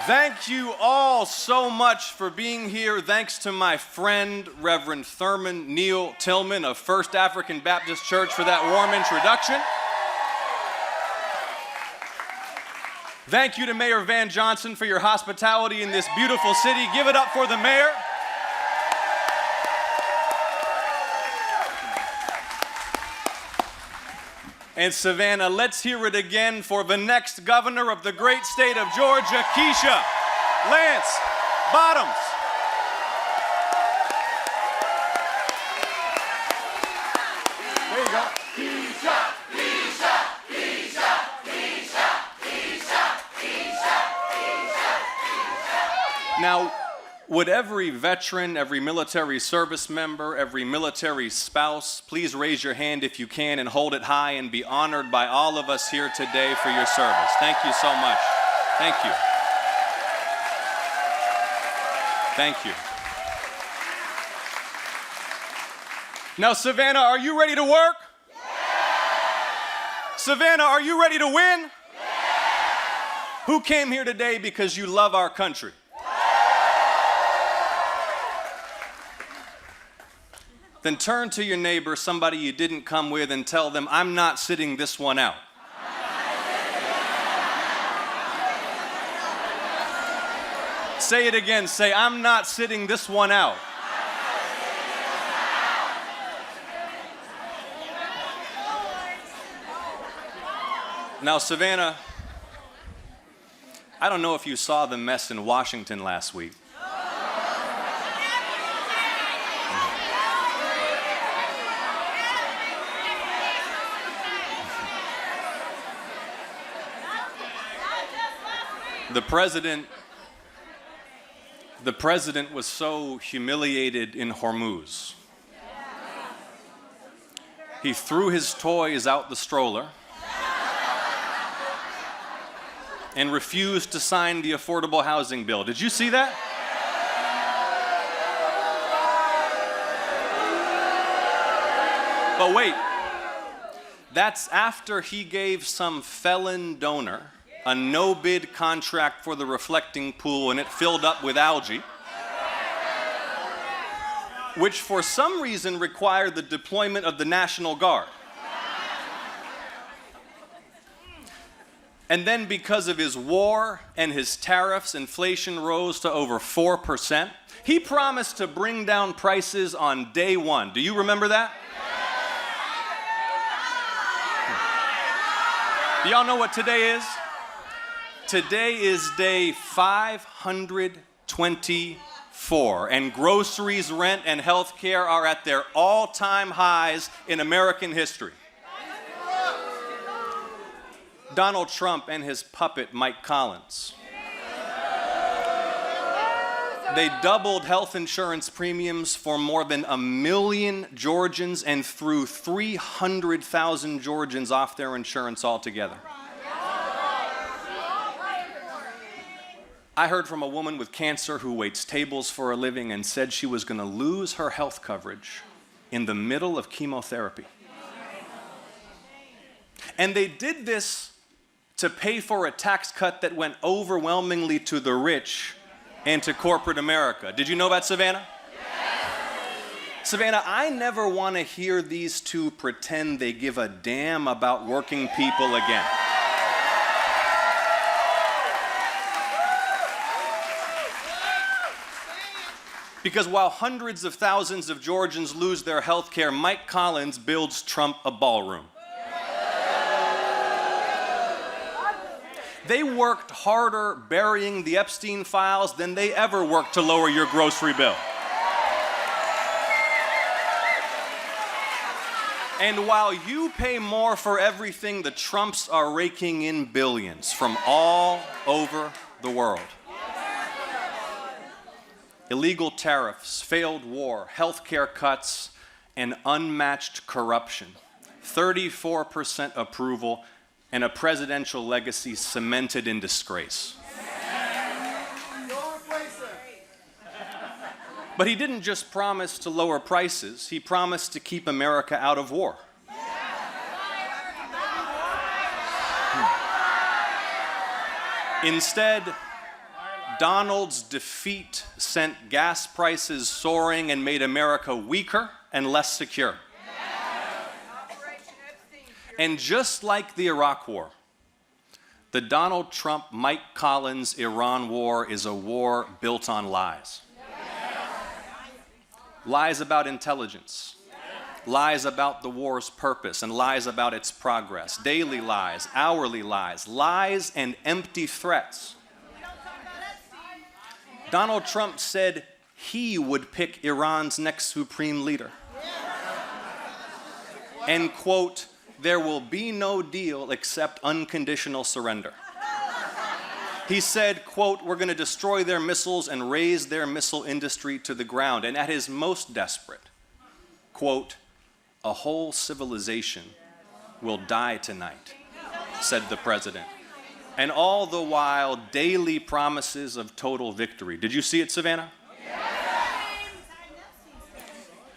Thank you all so much for being here. Thanks to my friend, Reverend Thurman Neal Tillman of First African Baptist Church for that warm introduction. Thank you to Mayor Van Johnson for your hospitality in this beautiful city. Give it up for the mayor. And Savannah, let's hear it again for the next governor of the great state of Georgia, Keisha Lance Bottoms. There you go. Keisha, Keisha, Keisha, Keisha, Keisha, Keisha, Keisha. Now, would every veteran, every military service member, every military spouse, please raise your hand if you can and hold it high and be honored by all of us here today for your service. Thank you so much. Thank you. Thank you. Now, Savannah, are you ready to work? Yeah. Savannah, are you ready to win? Yeah. Who came here today because you love our country? Then turn to your neighbor, somebody you didn't come with, and tell them, I'm not sitting this one out. Say it again. Say, I'm not sitting this one out. Now, Savannah, I don't know if you saw the mess in Washington last week. The president was so humiliated in Hormuz. He threw his toys out the stroller and refused to sign the affordable housing bill. Did you see that? But wait, that's after he gave some felon donor a no-bid contract for the reflecting pool, and it filled up with algae, which for some reason required the deployment of the National Guard. And then because of his war and his tariffs, inflation rose to over 4%. He promised to bring down prices on day one. Do you remember that? Do y'all know what today is? Today is day 524, and groceries, rent, and health care are at their all-time highs in American history. Donald Trump and his puppet, Mike Collins. They doubled health insurance premiums for more than 1 million Georgians and threw 300,000 Georgians off their insurance altogether. I heard from a woman with cancer who waits tables for a living and said she was going to lose her health coverage in the middle of chemotherapy. And they did this to pay for a tax cut that went overwhelmingly to the rich and to corporate America. Did you know that, Savannah? Yes. Savannah, I never want to hear these two pretend they give a damn about working people again. Because while hundreds of thousands of Georgians lose their health care, Mike Collins builds Trump a ballroom. They worked harder burying the Epstein files than they ever worked to lower your grocery bill. And while you pay more for everything, the Trumps are raking in billions from all over the world. Illegal tariffs, failed war, healthcare cuts, and unmatched corruption. 34% approval, and a presidential legacy cemented in disgrace. But he didn't just promise to lower prices, he promised to keep America out of war. Donald's defeat sent gas prices soaring and made America weaker and less secure. And just like the Iraq War, the Donald Trump, Mike Collins Iran war is a war built on lies. Lies about intelligence, lies about the war's purpose, and lies about its progress. Daily lies, hourly lies, lies and empty threats. Donald Trump said he would pick Iran's next supreme leader. And, quote, there will be no deal except unconditional surrender. He said, quote, we're going to destroy their missiles and raise their missile industry to the ground. And at his most desperate, quote, a whole civilization will die tonight, said the president. And all the while, daily promises of total victory. Did you see it, Savannah?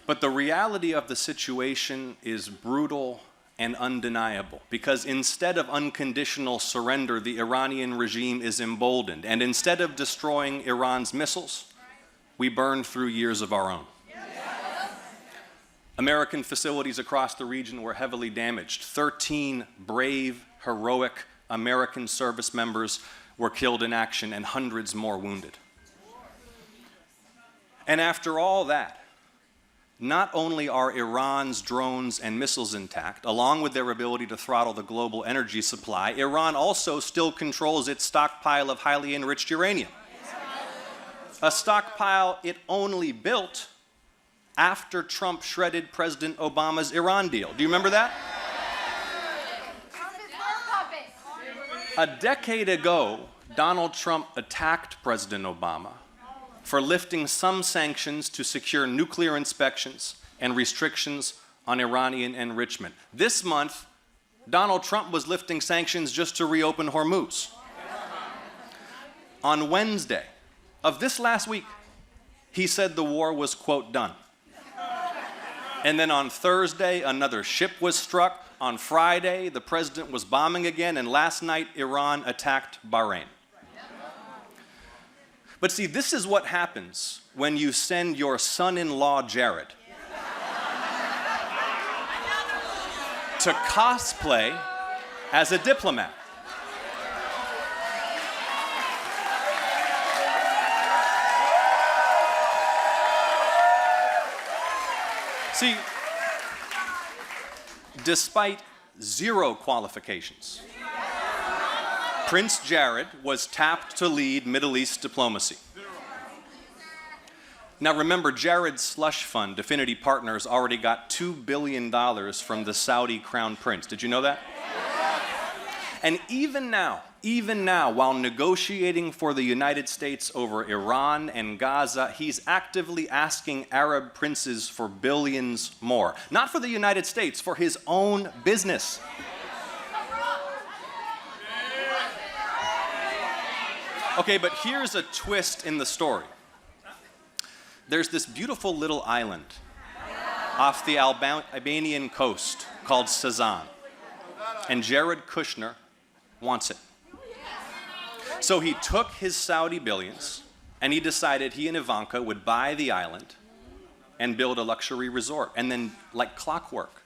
But the reality of the situation is brutal and undeniable, because instead of unconditional surrender, the Iranian regime is emboldened. And instead of destroying Iran's missiles, we burn through years of our own. American facilities across the region were heavily damaged. 13 brave, heroic American service members were killed in action and hundreds more wounded. And after all that, not only are Iran's drones and missiles intact, along with their ability to throttle the global energy supply, Iran also still controls its stockpile of highly enriched uranium. A stockpile it only built after Trump shredded President Obama's Iran deal. Do you remember that? A decade ago, Donald Trump attacked President Obama for lifting some sanctions to secure nuclear inspections and restrictions on Iranian enrichment. This month, Donald Trump was lifting sanctions just to reopen Hormuz. On Wednesday of this last week, he said the war was, quote, done. And then on Thursday, another ship was struck. On Friday, the president was bombing again, and last night, Iran attacked Bahrain. But see, this is what happens when you send your son-in-law, Jared, to cosplay as a diplomat. See, despite zero qualifications, Prince Jared was tapped to lead Middle East diplomacy. Now remember, Jared's slush fund, Affinity Partners, already got $2 billion from the Saudi crown prince. Did you know that? And even now, while negotiating for the United States over Iran and Gaza, he's actively asking Arab princes for billions more. Not for the United States, for his own business. Okay, but here's a twist in the story. There's this beautiful little island off the Albanian coast called Savannah, and Jared Kushner wants it. So he took his Saudi billions, and he decided he and Ivanka would buy the island and build a luxury resort. And then, like clockwork,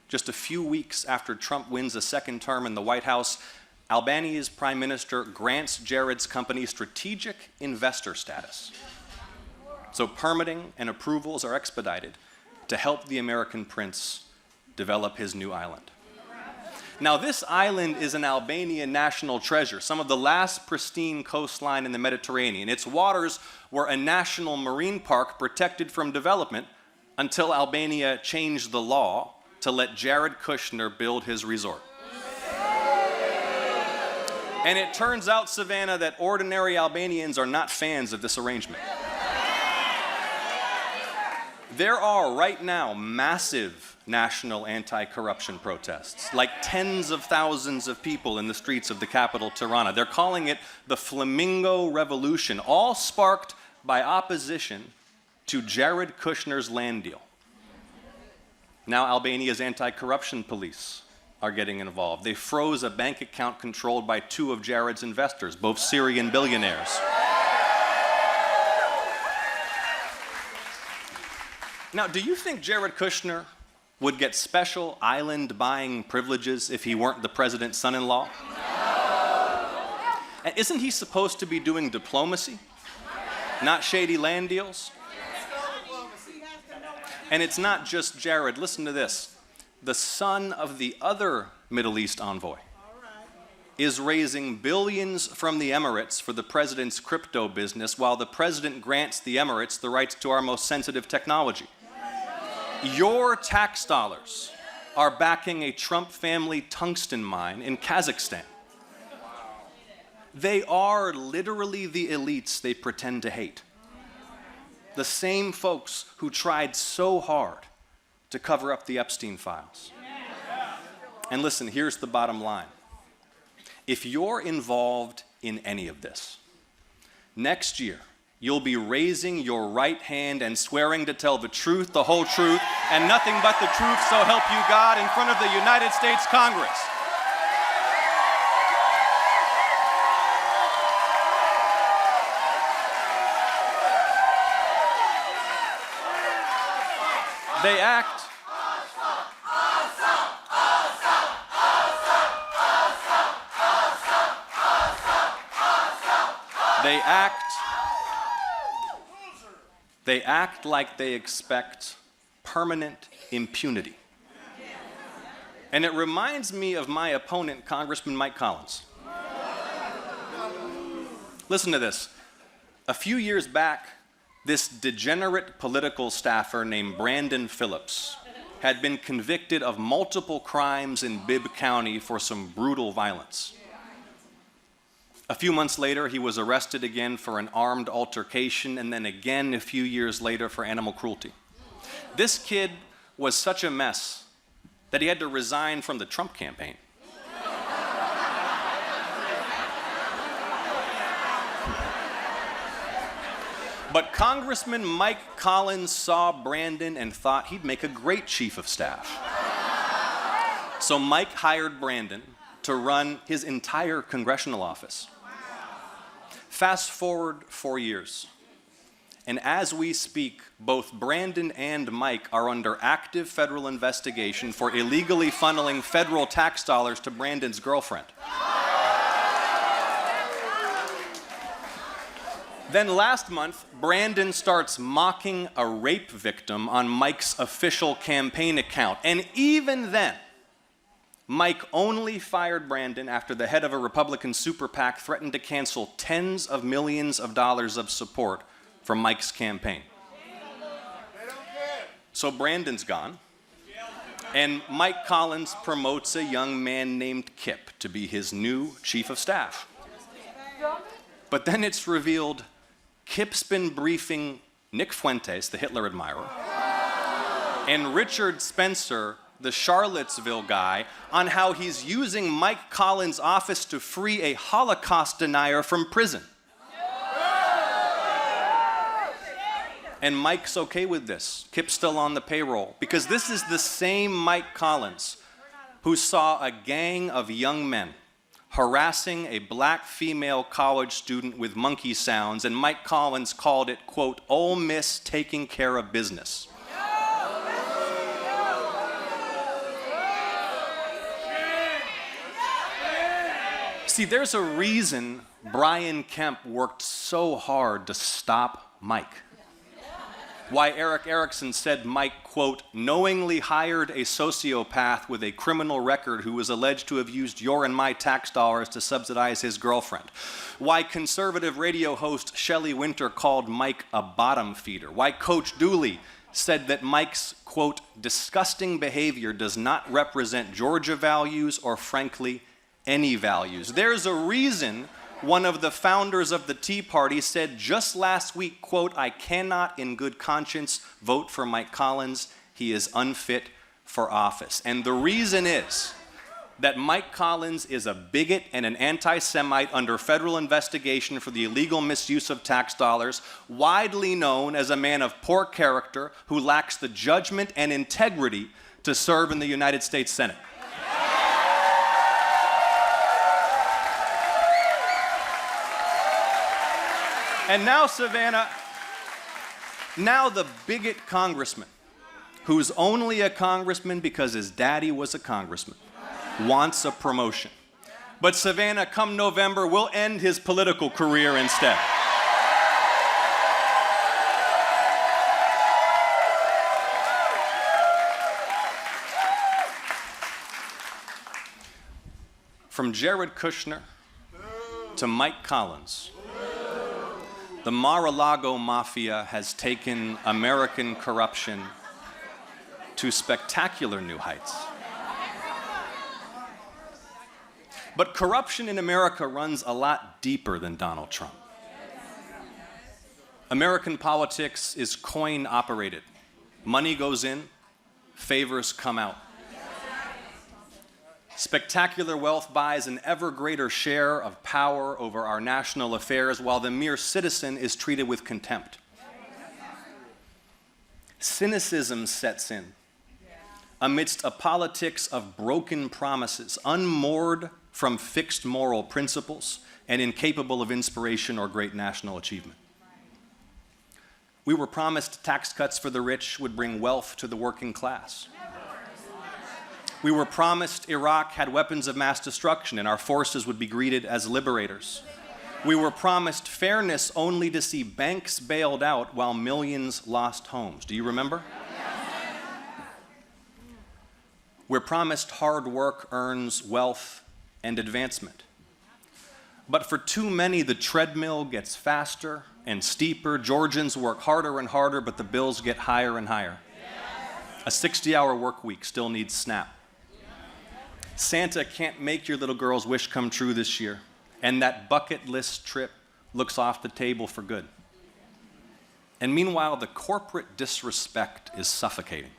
just a few weeks after Trump wins a second term in the White House, Albania's prime minister grants Jared's company strategic investor status. So permitting and approvals are expedited to help the American prince develop his new island. Now, this island is an Albanian national treasure, some of the last pristine coastline in the Mediterranean. Its waters were a national marine park protected from development until Albania changed the law to let Jared Kushner build his resort. And it turns out, Savannah, that ordinary Albanians are not fans of this arrangement. There are right now massive national anti-corruption protests, like tens of thousands of people in the streets of the capital, Tirana. They're calling it the Flamingo Revolution, all sparked by opposition to Jared Kushner's land deal. Now Albania's anti-corruption police are getting involved. They froze a bank account controlled by two of Jared's investors, both Syrian billionaires. Now, do you think Jared Kushner would get special island buying privileges if he weren't the president's son-in-law? And isn't he supposed to be doing diplomacy, not shady land deals? And it's not just Jared. Listen to this. The son of the other Middle East envoy is raising billions from the Emirates for the president's crypto business while the president grants the Emirates the rights to our most sensitive technology. Your tax dollars are backing a Trump family tungsten mine in Kazakhstan. They are literally the elites they pretend to hate. The same folks who tried so hard to cover up the Epstein files. And listen, here's the bottom line. If you're involved in any of this, next year, you'll be raising your right hand and swearing to tell the truth, the whole truth, and nothing but the truth, so help you God, in front of the United States Congress. They act like they expect permanent impunity. And it reminds me of my opponent, Congressman Mike Collins. Listen to this. A few years back, this degenerate political staffer named Brandon Phillips had been convicted of multiple crimes in Bibb County for some brutal violence. A few months later, he was arrested again for an armed altercation, and then again a few years later for animal cruelty. This kid was such a mess that he had to resign from the Trump campaign. But Congressman Mike Collins saw Brandon and thought he'd make a great chief of staff. So Mike hired Brandon to run his entire congressional office. Fast forward 4 years, and as we speak, both Brandon and Mike are under active federal investigation for illegally funneling federal tax dollars to Brandon's girlfriend. Then last month, Brandon starts mocking a rape victim on Mike's official campaign account, and even then, Mike only fired Brandon after the head of a Republican super PAC threatened to cancel tens of millions of dollars of support from Mike's campaign. So Brandon's gone, and Mike Collins promotes a young man named Kip to be his new chief of staff. But then it's revealed Kip's been briefing Nick Fuentes, the Hitler admirer, and Richard Spencer, the Charlottesville guy, on how he's using Mike Collins' office to free a Holocaust denier from prison. And Mike's okay with this. Kip's still on the payroll, because this is the same Mike Collins who saw a gang of young men harassing a black female college student with monkey sounds, and Mike Collins called it, quote, Ole Miss taking care of business. See, there's a reason Brian Kemp worked so hard to stop Mike. Why Eric Erickson said Mike, quote, knowingly hired a sociopath with a criminal record who was alleged to have used your and my tax dollars to subsidize his girlfriend. Why conservative radio host Shelley Winter called Mike a bottom feeder. Why Coach Dooley said that Mike's, quote, disgusting behavior does not represent Georgia values or, frankly, any values. There's a reason one of the founders of the Tea Party said just last week, quote, I cannot in good conscience vote for Mike Collins. He is unfit for office. And the reason is that Mike Collins is a bigot and an anti-Semite under federal investigation for the illegal misuse of tax dollars, widely known as a man of poor character who lacks the judgment and integrity to serve in the United States Senate. And now, Savannah, now the bigot congressman who's only a congressman because his daddy was a congressman, wants a promotion. But Savannah, come November, we'll end his political career instead. From Jared Kushner to Mike Collins, the Mar-a-Lago mafia has taken American corruption to spectacular new heights. But corruption in America runs a lot deeper than Donald Trump. American politics is coin operated. Money goes in, favors come out. Spectacular wealth buys an ever greater share of power over our national affairs, while the mere citizen is treated with contempt. Cynicism sets in amidst a politics of broken promises, unmoored from fixed moral principles and incapable of inspiration or great national achievement. We were promised tax cuts for the rich would bring wealth to the working class. We were promised Iraq had weapons of mass destruction and our forces would be greeted as liberators. We were promised fairness only to see banks bailed out while millions lost homes. Do you remember? We're promised hard work earns wealth and advancement. But for too many, the treadmill gets faster and steeper. Georgians work harder and harder, but the bills get higher and higher. A 60-hour work week still needs SNAP. Santa can't make your little girl's wish come true this year, and that bucket list trip looks off the table for good. And meanwhile, the corporate disrespect is suffocating.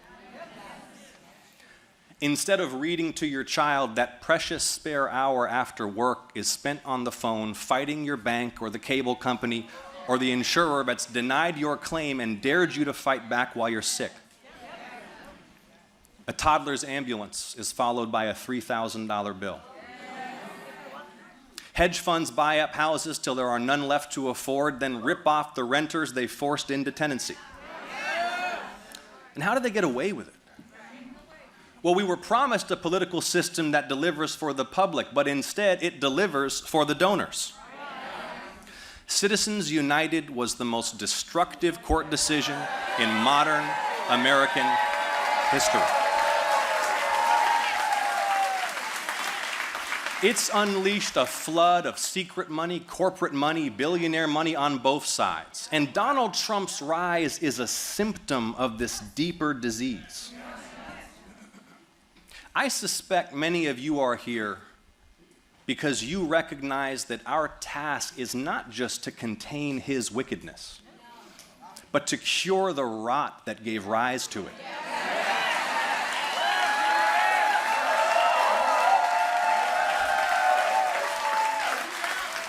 Instead of reading to your child, that precious spare hour after work is spent on the phone fighting your bank or the cable company or the insurer that's denied your claim and dared you to fight back while you're sick. A toddler's ambulance is followed by a $3,000 bill. Hedge funds buy up houses till there are none left to afford, then rip off the renters they forced into tenancy. And how do they get away with it? Well, we were promised a political system that delivers for the public, but instead it delivers for the donors. Citizens United was the most destructive court decision in modern American history. It's unleashed a flood of secret money, corporate money, billionaire money on both sides. And Donald Trump's rise is a symptom of this deeper disease. I suspect many of you are here because you recognize that our task is not just to contain his wickedness, but to cure the rot that gave rise to it.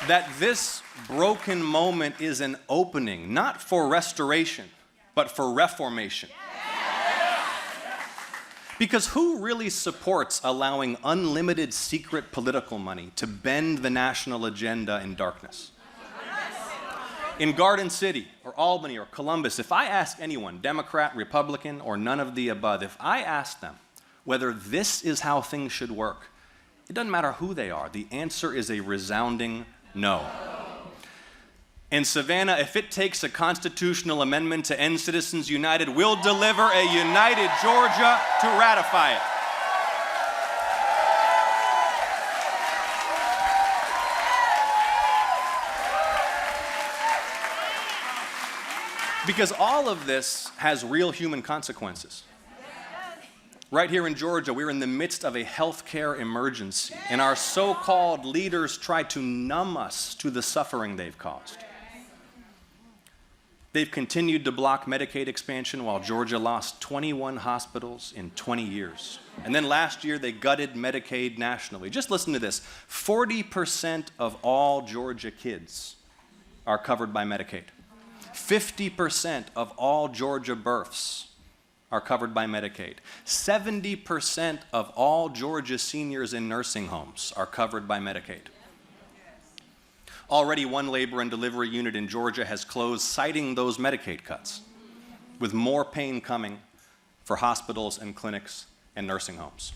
That this broken moment is an opening, not for restoration, but for reformation. Because who really supports allowing unlimited secret political money to bend the national agenda in darkness? In Garden City, or Albany, or Columbus, if I ask anyone, Democrat, Republican, or none of the above, if I ask them whether this is how things should work, it doesn't matter who they are. The answer is a resounding no. In Savannah, if it takes a constitutional amendment to end Citizens United, we'll deliver a united Georgia to ratify it. Because all of this has real human consequences. Right here in Georgia, we're in the midst of a healthcare emergency, and our so-called leaders try to numb us to the suffering they've caused. They've continued to block Medicaid expansion while Georgia lost 21 hospitals in 20 years. And then last year, they gutted Medicaid nationally. Just listen to this. 40% of all Georgia kids are covered by Medicaid. 50% of all Georgia births are covered by Medicaid. 70% of all Georgia seniors in nursing homes are covered by Medicaid. Already one labor and delivery unit in Georgia has closed, citing those Medicaid cuts, with more pain coming for hospitals and clinics and nursing homes.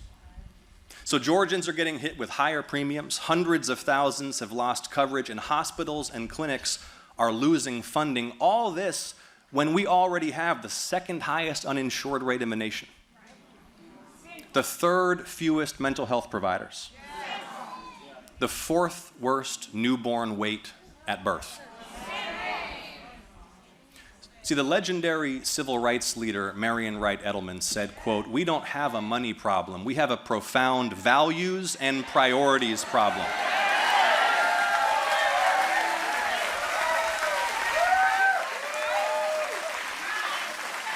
So Georgians are getting hit with higher premiums, hundreds of thousands have lost coverage, and hospitals and clinics are losing funding. All this when we already have the second highest uninsured rate in the nation, the third fewest mental health providers, the fourth worst newborn weight at birth. See, the legendary civil rights leader Marion Wright Edelman said, quote, "We don't have a money problem. We have a profound values and priorities problem."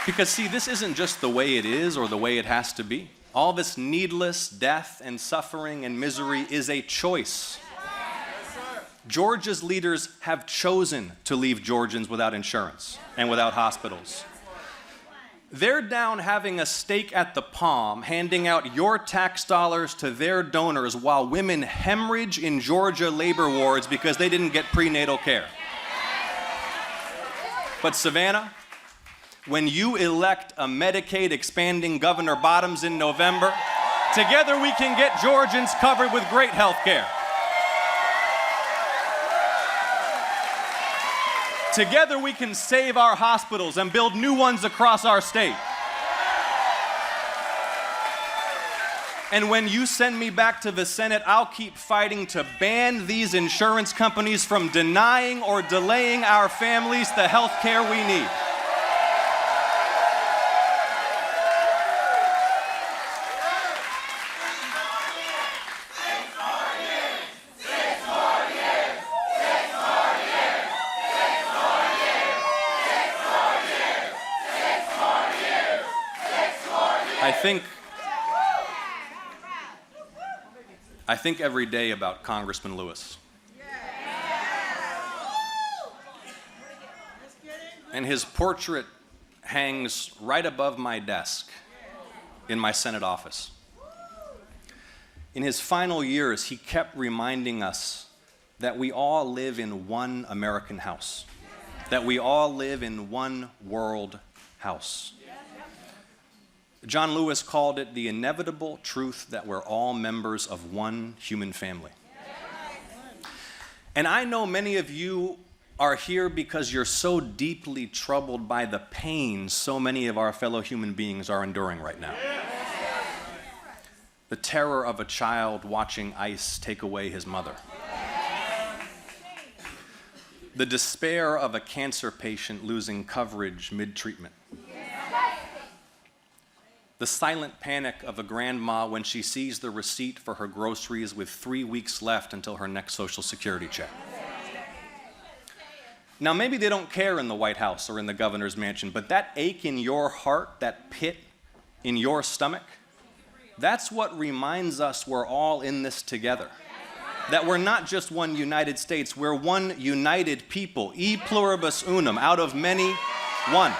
Because, see, this isn't just the way it is or the way it has to be. All this needless death and suffering and misery is a choice. Georgia's leaders have chosen to leave Georgians without insurance and without hospitals. They're down having a stake at the palm, handing out your tax dollars to their donors while women hemorrhage in Georgia labor wards because they didn't get prenatal care. But Savannah, when you elect a Medicaid expanding Governor Bottoms in November, together we can get Georgians covered with great health care. Together we can save our hospitals and build new ones across our state. And when you send me back to the Senate, I'll keep fighting to ban these insurance companies from denying or delaying our families the health care we need. I think every day about Congressman Lewis. And his portrait hangs right above my desk in my Senate office. In his final years, he kept reminding us that we all live in one American house, that we all live in one world house. John Lewis called it the inevitable truth that we're all members of one human family. And I know many of you are here because you're so deeply troubled by the pain so many of our fellow human beings are enduring right now. The terror of a child watching ICE take away his mother. The despair of a cancer patient losing coverage mid-treatment. The silent panic of a grandma when she sees the receipt for her groceries with 3 weeks left until her next Social Security check. Now, maybe they don't care in the White House or in the governor's mansion, but that ache in your heart, that pit in your stomach, that's what reminds us we're all in this together. That we're not just one United States, we're one united people. E pluribus unum, out of many, one.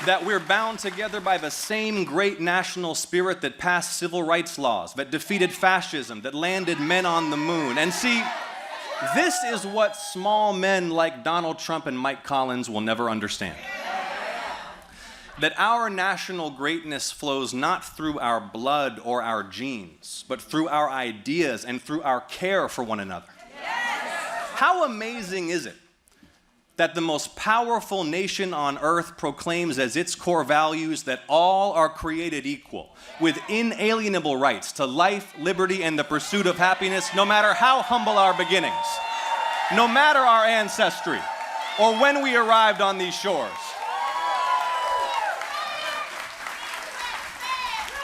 That we're bound together by the same great national spirit that passed civil rights laws, that defeated fascism, that landed men on the moon. And see, this is what small men like Donald Trump and Mike Collins will never understand. That our national greatness flows not through our blood or our genes, but through our ideas and through our care for one another. How amazing is it that the most powerful nation on earth proclaims as its core values that all are created equal, with inalienable rights to life, liberty, and the pursuit of happiness, no matter how humble our beginnings, no matter our ancestry, or when we arrived on these shores.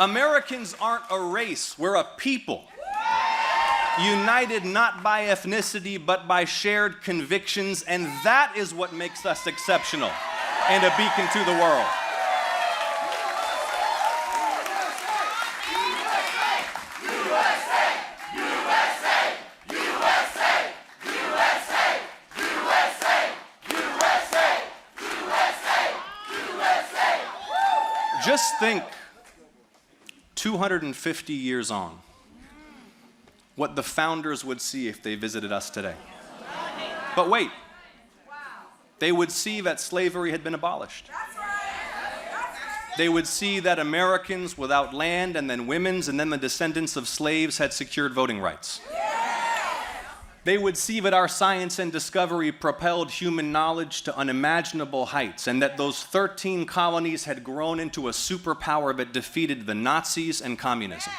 Americans aren't a race, we're a people. United not by ethnicity, but by shared convictions, and that is what makes us exceptional and a beacon to the world. Just think, 250 years on, what the founders would see if they visited us today. But wait, They would see that slavery had been abolished. They would see that Americans without land and then women's and then the descendants of slaves had secured voting rights. They would see that our science and discovery propelled human knowledge to unimaginable heights and that those 13 colonies had grown into a superpower that defeated the Nazis and communism.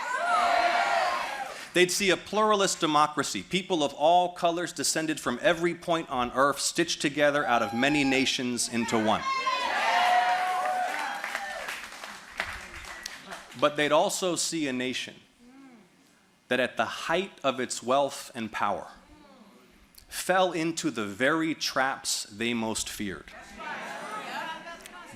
They'd see a pluralist democracy, people of all colors descended from every point on earth, stitched together out of many nations into one. But they'd also see a nation that at the height of its wealth and power fell into the very traps they most feared,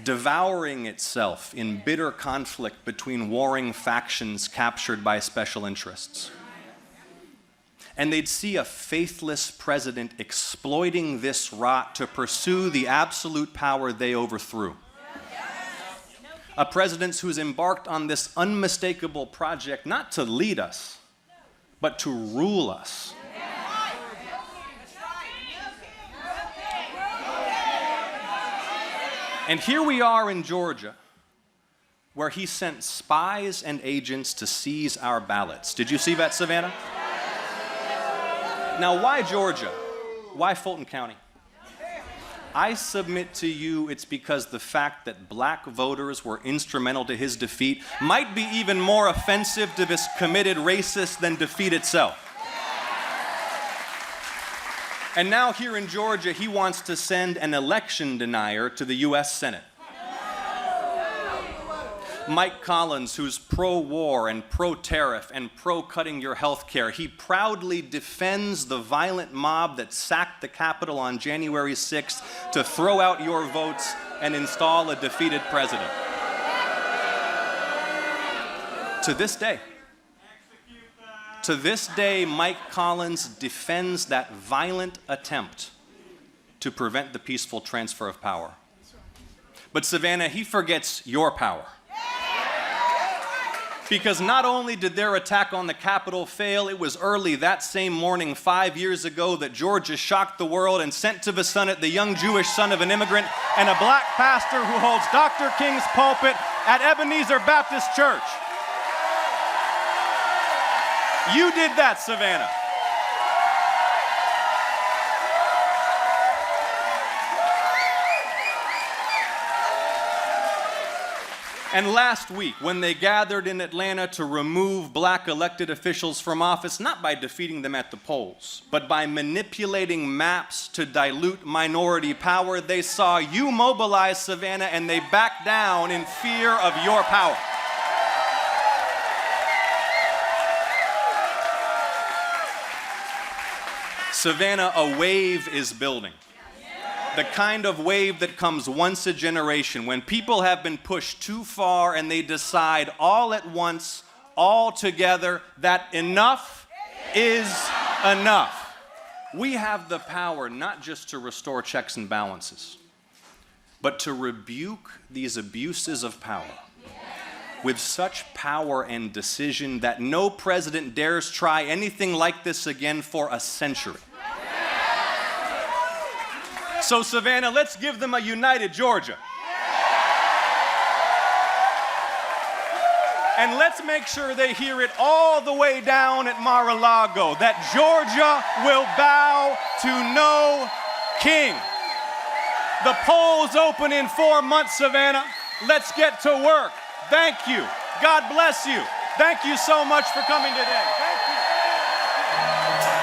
devouring itself in bitter conflict between warring factions captured by special interests. And they'd see a faithless president exploiting this rot to pursue the absolute power they overthrew. A president who's embarked on this unmistakable project not to lead us, but to rule us. And here we are in Georgia, where he sent spies and agents to seize our ballots. Did you see that, Savannah? Now, why Georgia? Why Fulton County? I submit to you it's because the fact that black voters were instrumental to his defeat might be even more offensive to this committed racist than defeat itself. And now here in Georgia, he wants to send an election denier to the U.S. Senate. Mike Collins, who's pro-war and pro-tariff and pro-cutting your health care, he proudly defends the violent mob that sacked the Capitol on January 6th to throw out your votes and install a defeated president. To this day, Mike Collins defends that violent attempt to prevent the peaceful transfer of power. But Savannah, he forgets your power. Because not only did their attack on the Capitol fail, it was early that same morning 5 years ago that Georgia shocked the world and sent to the Senate the young Jewish son of an immigrant and a black pastor who holds Dr. King's pulpit at Ebenezer Baptist Church. You did that, Savannah. And last week, when they gathered in Atlanta to remove black elected officials from office, not by defeating them at the polls, but by manipulating maps to dilute minority power, they saw you mobilize, Savannah, and they backed down in fear of your power. Savannah, a wave is building. The kind of wave that comes once a generation, when people have been pushed too far and they decide all at once, all together, that enough is enough. We have the power not just to restore checks and balances, but to rebuke these abuses of power with such power and decision that no president dares try anything like this again for a century. So, Savannah, let's give them a united Georgia. And let's make sure they hear it all the way down at Mar-a-Lago, that Georgia will bow to no king. The polls open in 4 months, Savannah. Let's get to work. Thank you. God bless you. Thank you so much for coming today. Thank you.